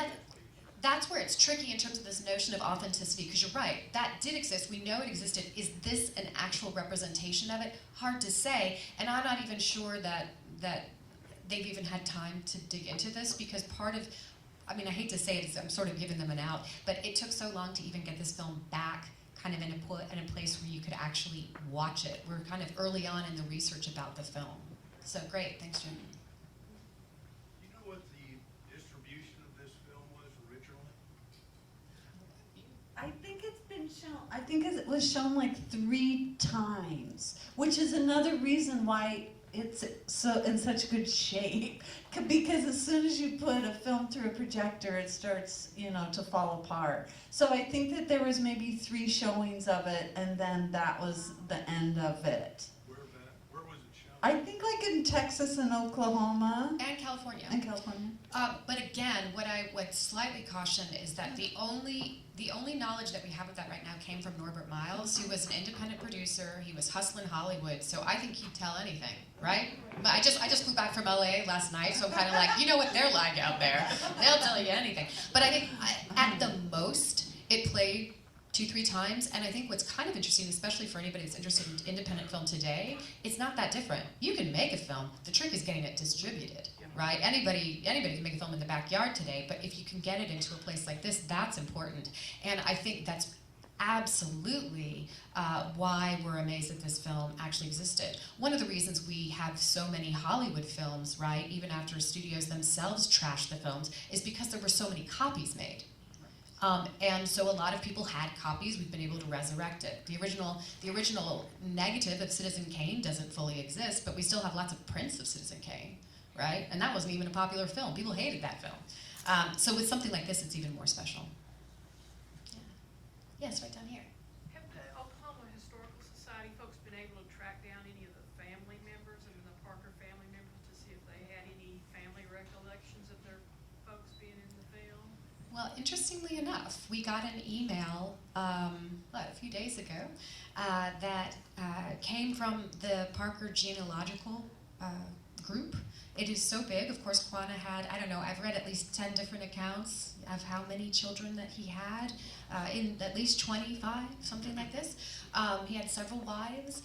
S5: that's where it's tricky in terms of this notion of authenticity, because you're right, that did exist, we know it existed. Is this an actual representation of it? Hard to say, and I'm not even sure that they've even had time to dig into this, because part of, I mean, I hate to say it, I'm sort of giving them an out, but it took so long to even get this film back kind of in a place where you could actually watch it. We're kind of early on in the research about the film. So great, thanks, Jim.
S9: You know what the distribution of this film was originally?
S3: I think it's been shown, I think it was shown like 3 times, which is another reason why it's so in such good shape. Because as soon as you put a film through a projector, it starts, to fall apart. So I think that there was maybe 3 showings of it, and then that was the end of it.
S9: Where was it shown?
S3: I think like in Texas and Oklahoma.
S5: And California.
S3: And California.
S5: But again, what I would slightly caution is that the only knowledge that we have of that right now came from Norbert Miles, who was an independent producer. He was hustling Hollywood, so I think he'd tell anything, right? But I just flew back from LA last night, so I'm kind of like, you know what they're like out there. They'll tell you anything. But I think at the most, it played 2-3 times, and I think what's kind of interesting, especially for anybody that's interested in independent film today, it's not that different. You can make a film. The trick is getting it distributed. Right? Anybody can make a film in the backyard today, but if you can get it into a place like this, that's important. And I think that's absolutely why we're amazed that this film actually existed. One of the reasons we have so many Hollywood films, right, even after studios themselves trashed the films, is because there were so many copies made. And so a lot of people had copies. We've been able to resurrect it. The original negative of Citizen Kane doesn't fully exist, but we still have lots of prints of Citizen Kane. Right? And that wasn't even a popular film. People hated that film. So with something like this, it's even more special. Yeah. Yes, right down here.
S11: Have the Oklahoma Historical Society folks been able to track down any of the family members, I mean the Parker family members, to see if they had any family recollections of their folks being in the film?
S5: Well, interestingly enough, we got an email a few days ago that came from the Parker Geological group. It is so big. Of course, Quanah had, I don't know, I've read at least 10 different accounts of how many children that he had, in at least 25, something like this. He had several wives.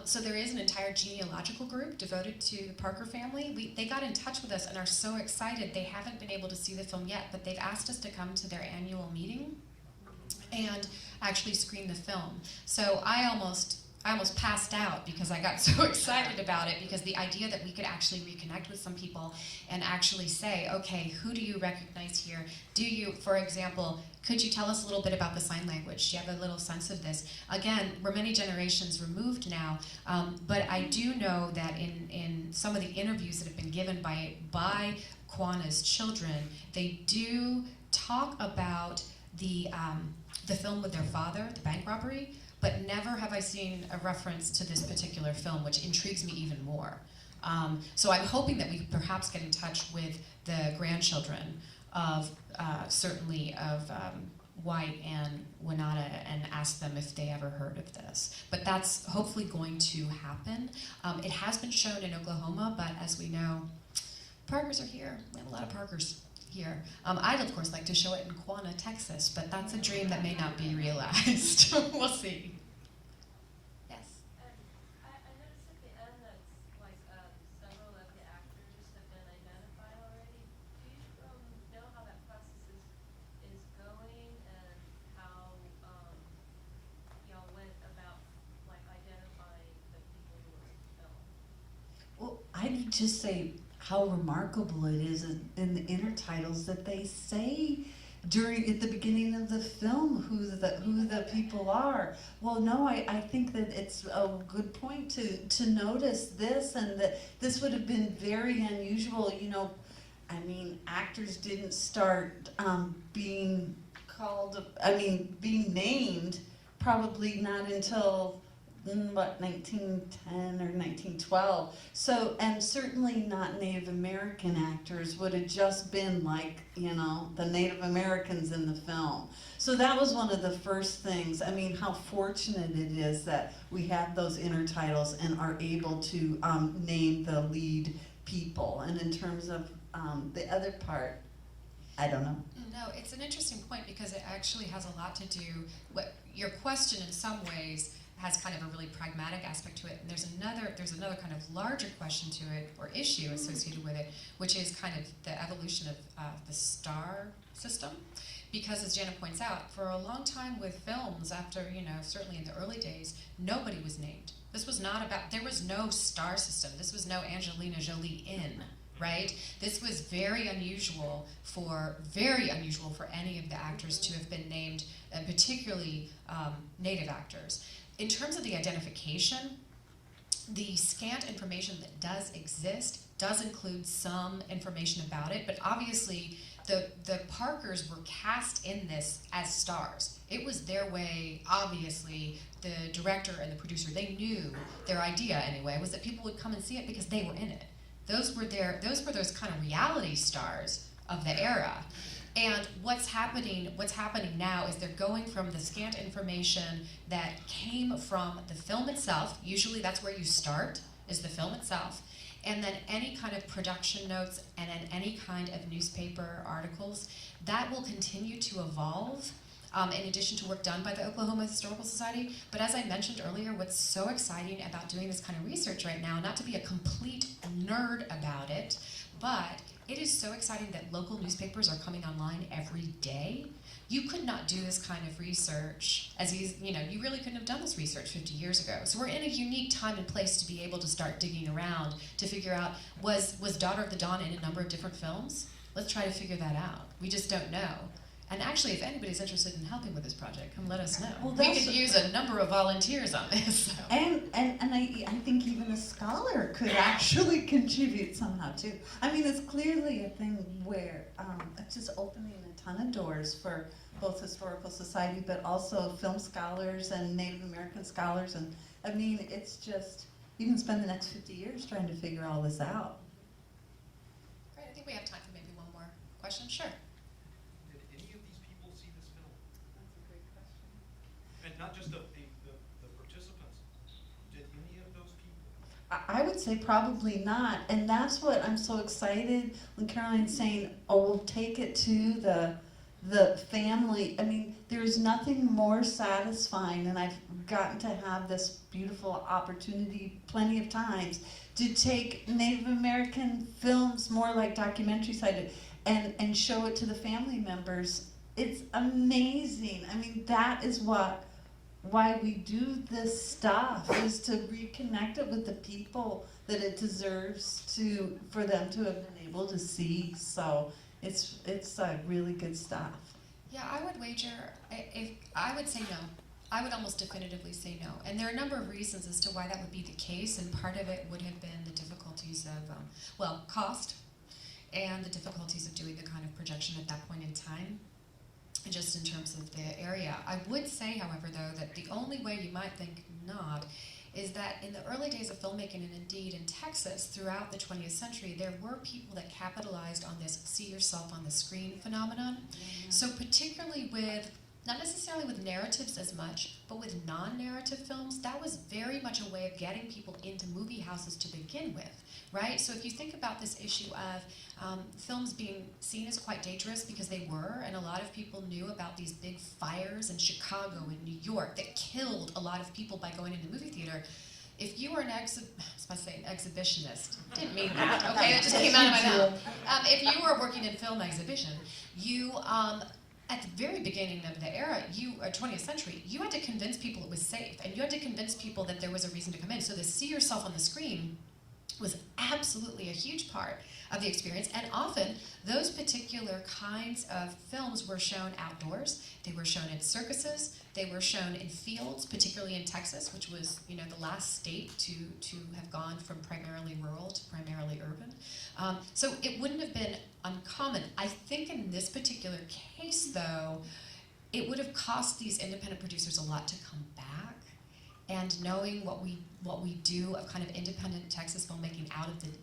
S5: So there is an entire genealogical group devoted to the Parker family. They got in touch with us and are so excited. They haven't been able to see the film yet, but they've asked us to come to their annual meeting and actually screen the film. So I almost passed out because I got so excited about it, because the idea that we could actually reconnect with some people and actually say, okay, who do you recognize here? Do you, for example, could you tell us a little bit about the sign language? Do you have a little sense of this? Again, we're many generations removed now, but I do know that in some of the interviews that have been given by Quanah's children, they do talk about the film with their father, the bank robbery, but never have I seen a reference to this particular film, which intrigues me even more. So I'm hoping that we could perhaps get in touch with the grandchildren of, certainly of White and Winata, and ask them if they ever heard of this. But that's hopefully going to happen. It has been shown in Oklahoma, but as we know, Parkers are here. We have a lot of Parkers here. I'd of course like to show it in Quanah, Texas, but that's a dream that may not be realized. We'll see. Yes.
S7: I noticed at the end that like several of the actors have been identified already. Do you know how that process is going, and how y'all went about like
S3: just say how remarkable it is in the intertitles that they say at the beginning of the film who the people are. Well, no, I think that it's a good point to notice this, and that this would have been very unusual. You know, I mean, actors didn't start being named probably not until 1910 or 1912. So, and certainly not Native American actors would have just been like, you know, the Native Americans in the film. So that was one of the first things. I mean, how fortunate it is that we have those intertitles and are able to name the lead people. And in terms of the other part, I don't know.
S5: No, it's an interesting point because it actually has a lot to do, your question in some ways has kind of a really pragmatic aspect to it, and there's another kind of larger question to it, or issue associated with it, which is kind of the evolution of the star system. Because as Janna points out, for a long time with films, after, you know, certainly in the early days, nobody was named. This was not about, there was no star system. This was no Angelina Jolie in, right? This was very unusual for any of the actors to have been named, particularly Native actors. In terms of the identification, the scant information that does exist does include some information about it, but obviously the Parkers were cast in this as stars. It was their way, obviously, the director and the producer, they knew, their idea anyway, was that people would come and see it because they were in it. Those were those kind of reality stars of the era. And what's happening now is they're going from the scant information that came from the film itself. Usually that's where you start, is the film itself. And then any kind of production notes and then any kind of newspaper articles, that will continue to evolve in addition to work done by the Oklahoma Historical Society. But as I mentioned earlier, what's so exciting about doing this kind of research right now, not to be a complete nerd about it, but it is so exciting that local newspapers are coming online every day. You could not do this kind of research you really couldn't have done this research 50 years ago. So we're in a unique time and place to be able to start digging around to figure out, was Daughter of the Dawn in a number of different films? Let's try to figure that out. We just don't know. And actually, if anybody's interested in helping with this project, come let us know. Well, we could use a number of volunteers on this. So.
S3: And I think even a scholar could actually contribute somehow too. I mean, it's clearly a thing where it's just opening a ton of doors for both historical society, but also film scholars and Native American scholars. And I mean, it's just, you can spend the next 50 years trying to figure all this out.
S5: Great, I think we have time for maybe one more question. Sure.
S10: Not just the participants. Did any of those people?
S3: I would say probably not, and that's what I'm so excited when Caroline's saying, "Oh, we'll take it to the family." I mean, there's nothing more satisfying, and I've gotten to have this beautiful opportunity plenty of times to take Native American films, more like documentary sided, and show it to the family members. It's amazing. I mean, that is why we do this stuff, is to reconnect it with the people that it deserves for them to have been able to see. So it's really good stuff.
S5: Yeah, I would wager, I would say no. I would almost definitively say no. And there are a number of reasons as to why that would be the case, and part of it would have been the difficulties of, cost, and the difficulties of doing the kind of projection at that point in time, just in terms of the area. I would say, however, though, that the only way you might think not is that in the early days of filmmaking, and indeed in Texas throughout the 20th century, there were people that capitalized on this see yourself on the screen phenomenon. Mm-hmm. So particularly with, not necessarily with narratives as much, but with non-narrative films, that was very much a way of getting people into movie houses to begin with, right? So if you think about this issue of films being seen as quite dangerous, because they were, and a lot of people knew about these big fires in Chicago and New York that killed a lot of people by going into the movie theater. If you were an exhibitionist, didn't mean that, okay, that just came out of my mouth. If you were working in film exhibition, you, at the very beginning of the era, 20th century, you had to convince people it was safe, and you had to convince people that there was a reason to come in. So the see yourself on the screen was absolutely a huge part of the experience, and often those particular kinds of films were shown outdoors. They were shown in circuses, they were shown in fields, particularly in Texas, which was, you know, the last state to have gone from primarily rural to primarily urban. So it wouldn't have been uncommon. I think in this particular case, though, it would have cost these independent producers a lot to come back. And knowing what we do of kind of independent Texas filmmaking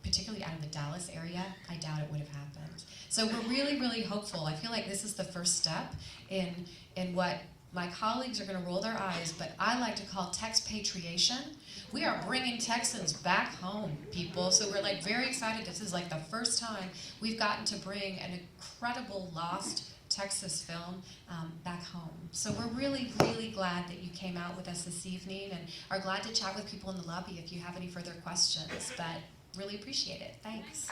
S5: particularly out of the Dallas area, I doubt it would have happened. So we're really, really hopeful. I feel like this is the first step in what my colleagues are going to roll their eyes, but I like to call Texpatriation. We are bringing Texans back home, people. So we're like very excited. This is like the first time we've gotten to bring an incredible lost Texas film back home. So we're really, really glad that you came out with us this evening and are glad to chat with people in the lobby if you have any further questions, but really appreciate it. Thanks.